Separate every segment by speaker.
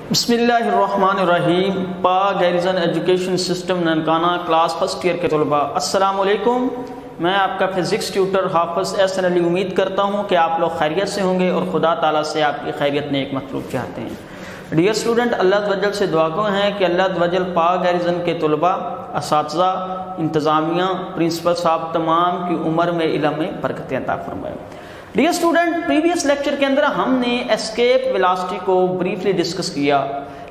Speaker 1: बिस्मिल्लाहिर्रहमानिर्रहीम। पाक garrison education system Nankana class first year के तलबा अस्सलाम वालेकुम। मैं आपका फ़िज़िक्स ट्यूटर हाफ़िज़ एहसन अली उम्मीद करता हूँ कि आप लोग खैरियत से होंगे और खुदा ताला से आपकी खैरियत नेक मतलूब चाहते हैं। डियर स्टूडेंट, अल्लाह वजल से दुआ गो हैं कि अल्लाह वजल पाक गैरिजन के तलबा, असातिज़ा, इंतज़ामिया, प्रिंसिपल साहब तमाम की उम्र में इल्म में बरकतें अता फरमाए। डियर स्टूडेंट, प्रीवियस लेक्चर के अंदर हमने एस्केप वेलोसिटी को ब्रीफली डिस्कस किया।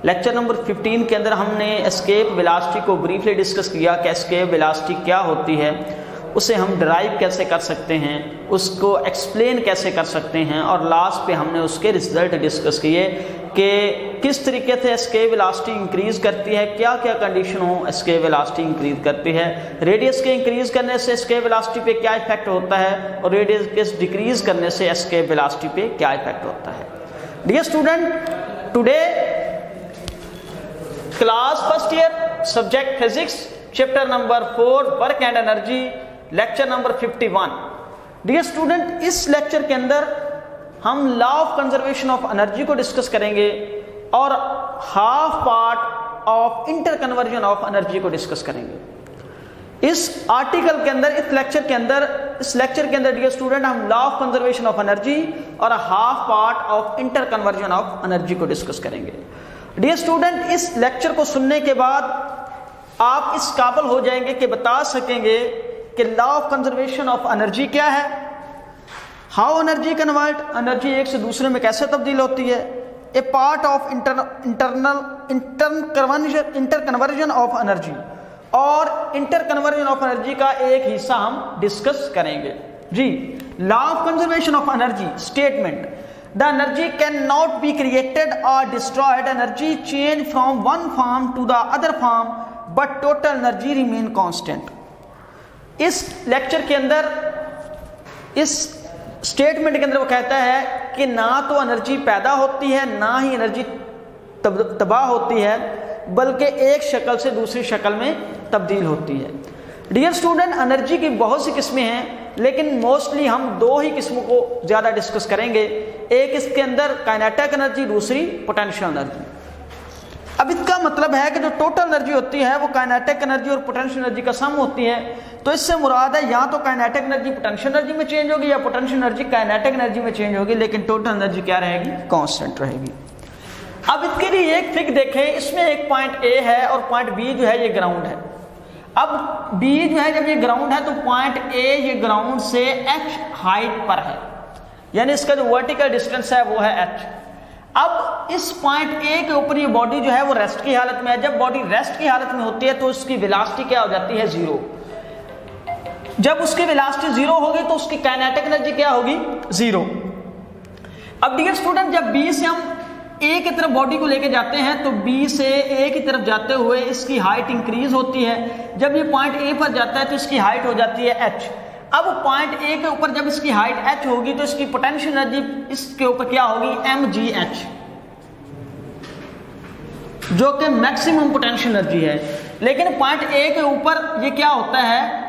Speaker 1: लेक्चर नंबर 15 के अंदर हमने एस्केप वेलोसिटी को ब्रीफली डिस्कस किया कि एस्केप वेलोसिटी क्या होती है, उसे हम डिराइव कैसे कर सकते हैं, उसको एक्सप्लेन कैसे कर सकते हैं, और लास्ट पे हमने उसके रिजल्ट डिस्कस किए कि किस तरीके से एस्केप वेलोसिटी इंक्रीज़ करती है, क्या क्या कंडीशन हो एस्केप वेलोसिटी इंक्रीज़ करती है, रेडियस के इंक्रीज़ करने से एस्केप वेलोसिटी पे क्या इफेक्ट होता है, और रेडियस के डिक्रीज़ करने से एस्केप वेलोसिटी पे क्या इफेक्ट होता है। Dear student, today class first year subject physics, chapter number 4 work and energy, lecture number 51। Dear student, इस लेक्चर के अंदर हम law of conservation of energy को डिस्कस करेंगे और half part of interconversion of energy को discuss करेंगे। इस आर्टिकल के अंदर, इस लेक्चर के अंदर डियर स्टूडेंट, हम law of conservation of energy और half part of interconversion of energy को डिस्कस करेंगे। डियर स्टूडेंट, इस लेक्चर को सुनने के बाद आप इस काबिल हो जाएंगे कि बता सकेंगे कि law of conservation of energy क्या है, हाउ एनर्जी कन्वर्ट, एनर्जी एक से दूसरे में कैसे तब्दील होती है, a part of interconversion of energy, और इंटर कन्वर्जन ऑफ एनर्जी का एक हिस्सा हम डिस्कस करेंगे। जी, law of conservation of energy statement, the energy can not be created और destroyed, energy change from one form to the other form but total energy remain constant. इस lecture के अंदर, इस स्टेटमेंट के अंदर वो कहता है कि ना तो एनर्जी पैदा होती है, ना ही एनर्जी तबाह होती है, बल्कि एक शक्ल से दूसरी शक्ल में तब्दील होती है। डियर स्टूडेंट, एनर्जी की बहुत सी किस्में हैं, लेकिन मोस्टली हम दो ही किस्मों को ज़्यादा डिस्कस करेंगे। एक इसके अंदर काइनेटिक एनर्जी, दूसरी पोटेंशियल एनर्जी। अब इसका मतलब है कि जो टोटल एनर्जी होती है वो काइनेटिक एनर्जी और पोटेंशियल एनर्जी का सम होती है। तो इससे मुराद है या तो काइनेटिक एनर्जी पोटेंशियल एनर्जी में चेंज होगी या पोटेंशियल एनर्जी काइनेटिक एनर्जी में चेंज होगी, लेकिन टोटल एनर्जी क्या रहेगी, कांस्टेंट रहेगी। अब इसके लिए एक फिगर देखें, इसमें एक पॉइंट ए है और पॉइंट बी जो है ये ग्राउंड है। अब बी जो है, जब ये ग्राउंड है तो पॉइंट ए ये ग्राउंड से एच हाइट पर है, यानी इसका जो वर्टिकल डिस्टेंस है वो है एच। अब इस पॉइंट ए के ऊपर ये बॉडी जो है वो रेस्ट की हालत में है। जब बॉडी रेस्ट की हालत में होती है तो उसकी वेलोसिटी क्या हो जाती है, जीरो। जब उसकी वेलोसिटी जीरो होगी तो उसकी काइनेटिक एनर्जी क्या होगी, जीरो। अब डियर स्टूडेंट, जब बी से हम ए की तरफ बॉडी को लेके जाते हैं तो बी से ए की तरफ जाते हुए इसकी हाइट इंक्रीज होती है। जब ये पॉइंट ए पर जाता है तो इसकी हाइट हो जाती है एच। अब पॉइंट ए के ऊपर जब इसकी हाइट h होगी तो इसकी पोटेंशियल एनर्जी इसके ऊपर क्या होगी, mgh, जो कि मैक्सिमम पोटेंशियल एनर्जी है। लेकिन पॉइंट ए के ऊपर ये क्या होता है,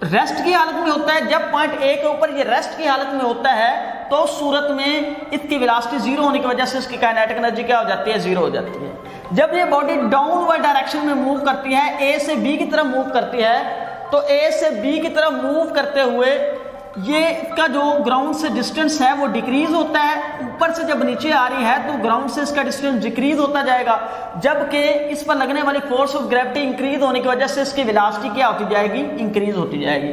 Speaker 1: रेस्ट की हालत में होता है। जब पॉइंट ए के ऊपर ये रेस्ट की हालत में होता है तो उस सूरत में इसकी वेलोसिटी जीरो होने की वजह से इसकी काइनेटिक एनर्जी क्या हो जाती है, जीरो हो जाती है। जब ये बॉडी डाउनवर्ड डायरेक्शन में मूव करती है, ए से बी की तरफ मूव करती है, तो ए से बी की तरफ मूव करते हुए ये इसका जो ग्राउंड से डिस्टेंस है वो डिक्रीज होता है। ऊपर से जब नीचे आ रही है तो ग्राउंड से इसका डिस्टेंस डिक्रीज होता जाएगा, जबकि इस पर लगने वाली फोर्स ऑफ ग्रेविटी इंक्रीज होने की वजह से इसकी वेलोसिटी क्या होती जाएगी, इंक्रीज होती जाएगी।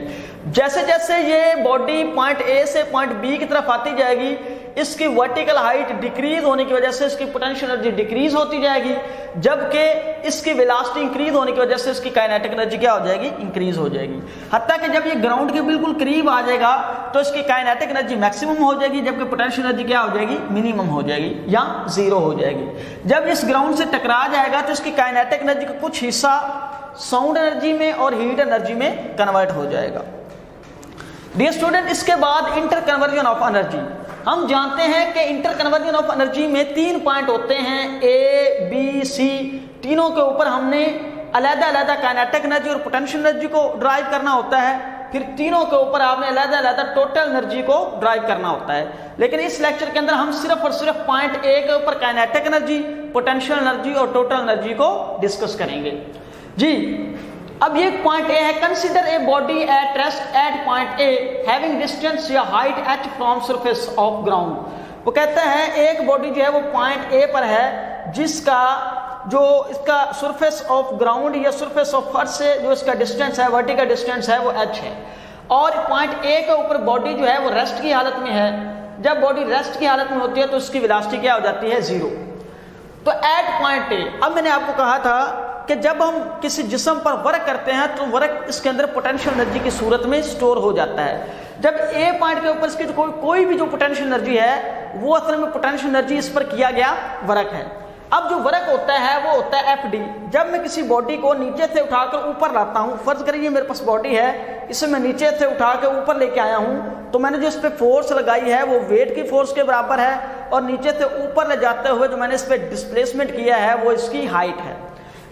Speaker 1: जैसे जैसे ये बॉडी पॉइंट ए से पॉइंट बी की तरफ आती जाएगी, इसकी वर्टिकल हाइट डिक्रीज होने की वजह से इसकी पोटेंशियल एनर्जी डिक्रीज होती जाएगी, जबकि इसकी वेलोसिटी इंक्रीज होने की वजह से इसकी काइनेटिक एनर्जी क्या हो जाएगी, इंक्रीज हो जाएगी। हत्ता कि जब ये ग्राउंड के बिल्कुल करीब आ जाएगा तो इसकी काइनेटिक एनर्जी मैक्सिमम हो जाएगी, जबकि पोटेंशियल एनर्जी क्या हो जाएगी, मिनिमम हो जाएगी या जीरो हो जाएगी। जब इस ग्राउंड से टकरा जाएगा तो इसकी काइनेटिक एनर्जी का कुछ हिस्सा साउंड एनर्जी में और हीट एनर्जी में कन्वर्ट हो जाएगा। डियर स्टूडेंट, इसके बाद इंटर कन्वर्जन ऑफ एनर्जी। हम जानते हैं कि इंटर कन्वर्जन ऑफ एनर्जी में 3 पॉइंट होते हैं, ए बी सी। तीनों के ऊपर हमने अलग-अलग काइनेटिक एनर्जी और पोटेंशियल एनर्जी को ड्राइव करना होता है। फिर तीनों के ऊपर आपने अलग-अलग टोटल एनर्जी को ड्राइव करना होता है। लेकिन इस लेक्चर के अंदर हम सिर्फ और सिर्फ पॉइंट ए के ऊपर काइनेटिक एनर्जी, पोटेंशियल एनर्जी और टोटल एनर्जी को डिस्कस करेंगे जी। अब ये पॉइंट ए है, consider a body at rest at point A having distance या height h from surface of ground. वो कहता है एक बॉडी जो है वो पॉइंट ए पर है जिसका जो इसका सरफेस ऑफ ग्राउंड या सरफेस ऑफ फर्श से जो इसका डिस्टेंस है, वर्टिकल डिस्टेंस है वो h है, और पॉइंट ए के ऊपर बॉडी जो है वो रेस्ट की हालत में है। जब बॉडी रेस्ट की हालत में होती है तो उसकी वेलोसिटी क्या हो जाती है, 0। तो एट पॉइंट ए, अब मैंने आपको कहा था कि जब हम किसी जिस्म पर वर्क करते हैं तो वर्क इसके अंदर पोटेंशियल एनर्जी की सूरत में स्टोर हो जाता है। जब ए पॉइंट के ऊपर इसकी कोई भी जो पोटेंशियल एनर्जी है वो असल में पोटेंशियल एनर्जी इस पर किया गया वर्क है। अब जो वर्क होता है वो होता है एफ डी। जब मैं किसी बॉडी को नीचे से उठाकर ऊपर लाता हूँ, फर्ज करिए मेरे पास बॉडी है, इसे मैं नीचे से उठा के ऊपर लेके आया हूँ, तो मैंने जो इस पर फोर्स लगाई है वो वेट की फोर्स के बराबर है, और नीचे से ऊपर ले जाते हुए जो मैंने इस पर डिस्प्लेसमेंट किया है वो इसकी हाइट है।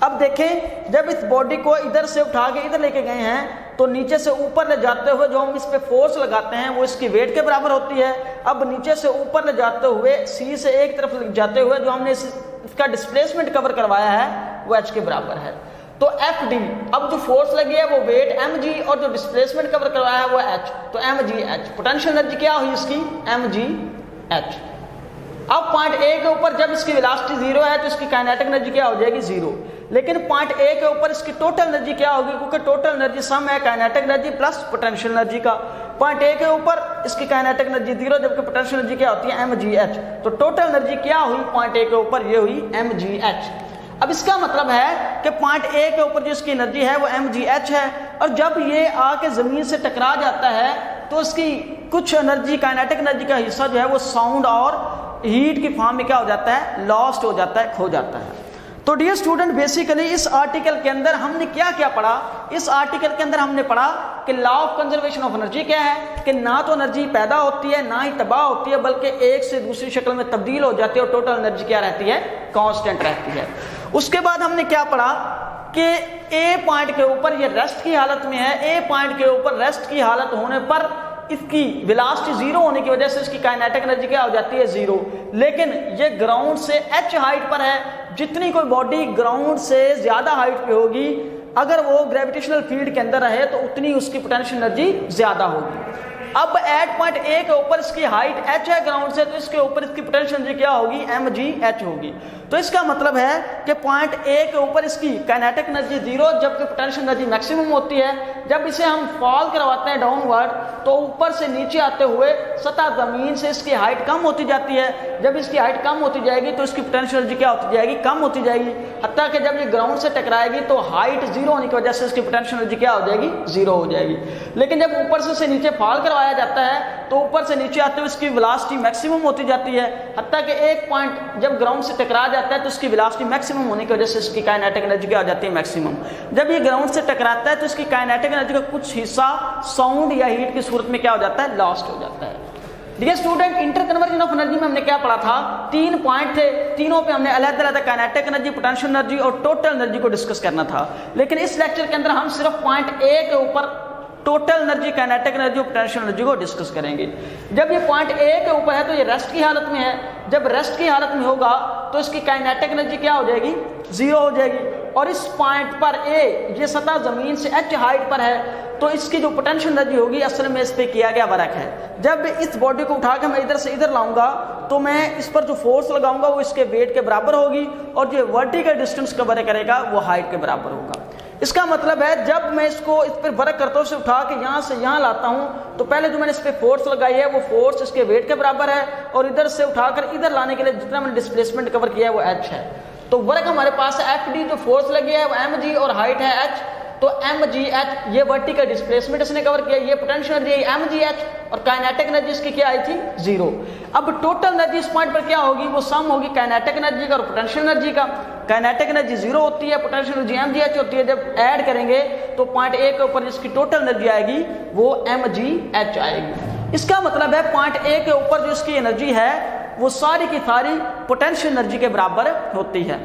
Speaker 1: अब देखें, जब इस बॉडी को इधर से उठा के इधर लेके गए हैं तो नीचे से ऊपर ले जाते हुए जो हम इस पे फोर्स लगाते हैं वो इसकी वेट के बराबर होती है। अब नीचे से ऊपर ले जाते हुए सी से एक तरफ ले जाते हुए जो हमने इसका डिस्प्लेसमेंट कवर करवाया है वो एच के बराबर है। तो एफ डी, अब जो फोर्स लगी है वो वेट एम जी, और जो डिस्प्लेसमेंट कवर करवाया है वो एच, तो m g h. Potential energy क्या हुई इसकी, एम जी एच। अब पॉइंट ए के ऊपर जब इसकी वेलोसिटी 0 है तो इसकी काइनेटिक एनर्जी क्या हो जाएगी, 0। लेकिन पॉइंट ए के ऊपर इसकी टोटल एनर्जी क्या होगी, क्योंकि टोटल एनर्जी सम है kinetic energy plus potential energy का। पॉइंट ए के ऊपर इसकी काइनेटिक एनर्जी 0 जबकि पोटेंशियल एनर्जी क्या होती है, एम जी एच। तो टोटल एनर्जी क्या हुई पॉइंट ए के ऊपर, ये हुई एम जी एच। अब इसका मतलब है कि पॉइंट ए के ऊपर जो इसकी एनर्जी है वो एम जी एच है, और जब ये आके जमीन से टकरा जाता है तो इसकी कुछ एनर्जी, काइनेटिक एनर्जी का हिस्सा जो है वो साउंड और हीट की फॉर्म में क्या हो जाता है, लॉस्ट हो जाता है, खो जाता है। तो डियर स्टूडेंट, बेसिकली इस आर्टिकल के अंदर हमने क्या क्या पढ़ा, इस आर्टिकल के अंदर हमने पढ़ा कि law of conservation of energy क्या है, कि ना तो एनर्जी पैदा होती है ना ही तबाह होती है, बल्कि एक से दूसरी शक्ल में तब्दील हो जाती है, और टोटल एनर्जी क्या रहती है, कांस्टेंट रहती है। उसके बाद हमने क्या पढ़ा कि ए पॉइंट के ऊपर ये रेस्ट की हालत में है, ए पॉइंट के ऊपर रेस्ट की हालत होने पर इसकी वेलोसिटी 0 होने की वजह से इसकी काइनेटिक एनर्जी क्या हो जाती है, 0। लेकिन ये ग्राउंड से h हाइट पर है, जितनी कोई बॉडी ग्राउंड से ज्यादा हाइट पे होगी, अगर वो ग्रेविटेशनल फील्ड के अंदर रहे तो उतनी उसकी पोटेंशियल एनर्जी ज्यादा होगी। अब एट पॉइंट ए के ऊपर इसकी हाइट h है ग्राउंड से, तो इसके ऊपर इसकी पोटेंशियल एनर्जी क्या होगी, एम जी एच होगी। तो इसका मतलब है कि पॉइंट ए के ऊपर इसकी काइनेटिक एनर्जी 0 जबकि पोटेंशियल एनर्जी मैक्सिमम होती है। जब इसे हम फॉल करवाते हैं डाउनवर्ड तो ऊपर से नीचे आते हुए सतह जमीन से इसकी हाइट कम होती जाती है। जब इसकी हाइट कम होती जाएगी तो इसकी पोटेंशियल एनर्जी क्या होती जाएगी, कम होती जाएगी, हत्ता कि जब ये ग्राउंड से टकराएगी तो हाइट 0 होने की वजह से इसकी पोटेंशियल एनर्जी क्या हो जाएगी, 0 हो जाएगी। लेकिन जब ऊपर से इसे नीचे फॉल करवाया जाता है तो ऊपर से नीचे आते हुए इसकी वेलोसिटी मैक्सिमम होती जाती है, हत्ता कि एक पॉइंट जब ग्राउंड से टकरा जाता है तो इसकी वेलोसिटी मैक्सिमम होने की वजह से इसकी काइनेटिक एनर्जी क्या हो जाती है, मैक्सिमम। जब ये ग्राउंड से टकराता है तो इसकी काइनेटिक एनर्जी का कुछ हिस्सा साउंड या हीट की सूरत में क्या हो जाता है, लॉस्ट हो जाता है। Dear student, interconversion of energy में हमने क्या पढ़ा था, 3 पॉइंट थे, तीनों पे हमने अलग-अलग काइनेटिक एनर्जी, पोटेंशियल एनर्जी और टोटल एनर्जी को डिस्कस करना था। लेकिन इस लेक्चर के अंदर हम सिर्फ पॉइंट ए के ऊपर टोटल एनर्जी, काइनेटिक एनर्जी और पोटेंशियल एनर्जी को डिस्कस करेंगे। जब ये पॉइंट ए के ऊपर है तो ये रेस्ट की हालत में है, जब रेस्ट की हालत में होगा तो इसकी काइनेटिक एनर्जी क्या हो जाएगी, 0 हो जाएगी। और इस पॉइंट पर ए, ये सतह जमीन से h हाइट पर है, तो इसकी जो पोटेंशियल एनर्जी होगी असल में इस पे किया गया वर्क है। जब इस बॉडी को उठा के मैं इधर से इधर लाऊंगा तो मैं इस पर जो फोर्स लगाऊंगा वो इसके वेट के बराबर होगी, और जो वर्टिकल डिस्टेंस कवर करेगा वो हाइट के बराबर होगा। इसका मतलब है जब मैं इसको इस पर वर्क करता हूँ, इसे उठा के यहाँ से यहाँ लाता हूँ, तो पहले जो मैंने इस पर फोर्स लगाई है वो फोर्स इसके वेट के बराबर है, और इधर से उठाकर इधर लाने के लिए जितना मैंने डिस्प्लेसमेंट कवर किया है वो h है। तो वर्क हमारे पास है एफ डी, जो फोर्स लगी है वो एम जी और हाइट है h, तो एम जी एच ये वर्टिकल डिस्प्लेसमेंट इसने कवर किया, ये potential energy m g h, और काइनेटिक एनर्जी इसकी क्या आई थी, 0। अब टोटल एनर्जी इस पॉइंट पर क्या होगी, वो सम होगी काइनेटिक एनर्जी का और पोटेंशियल एनर्जी का। काइनेटिक एनर्जी 0 होती है, potential energy m g h होती है। जब ऐड करेंगे तो पॉइंट ए के ऊपर जिसकी टोटल एनर्जी आएगी वो एम जी एच आएगी। इसका मतलब है पॉइंट ए के ऊपर जो इसकी एनर्जी है वो सारी की सारी पोटेंशियल एनर्जी के बराबर होती है।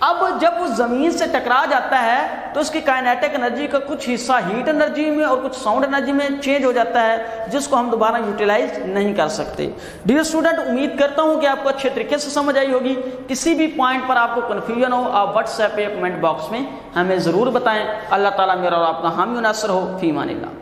Speaker 1: अब जब वो ज़मीन से टकरा जाता है तो उसकी काइनेटिक एनर्जी का कुछ हिस्सा हीट एनर्जी में और कुछ साउंड एनर्जी में चेंज हो जाता है, जिसको हम दोबारा यूटिलाइज नहीं कर सकते। डियर स्टूडेंट, उम्मीद करता हूँ कि आपको अच्छे तरीके से समझ आई होगी। किसी भी पॉइंट पर आपको कन्फ्यूजन हो, आप व्हाट्सएप पे कमेंट बॉक्स में हमें ज़रूर बताएं। अल्लाह ताला मेरा और आपका हामी नासर हो। फी मानिल्लाह।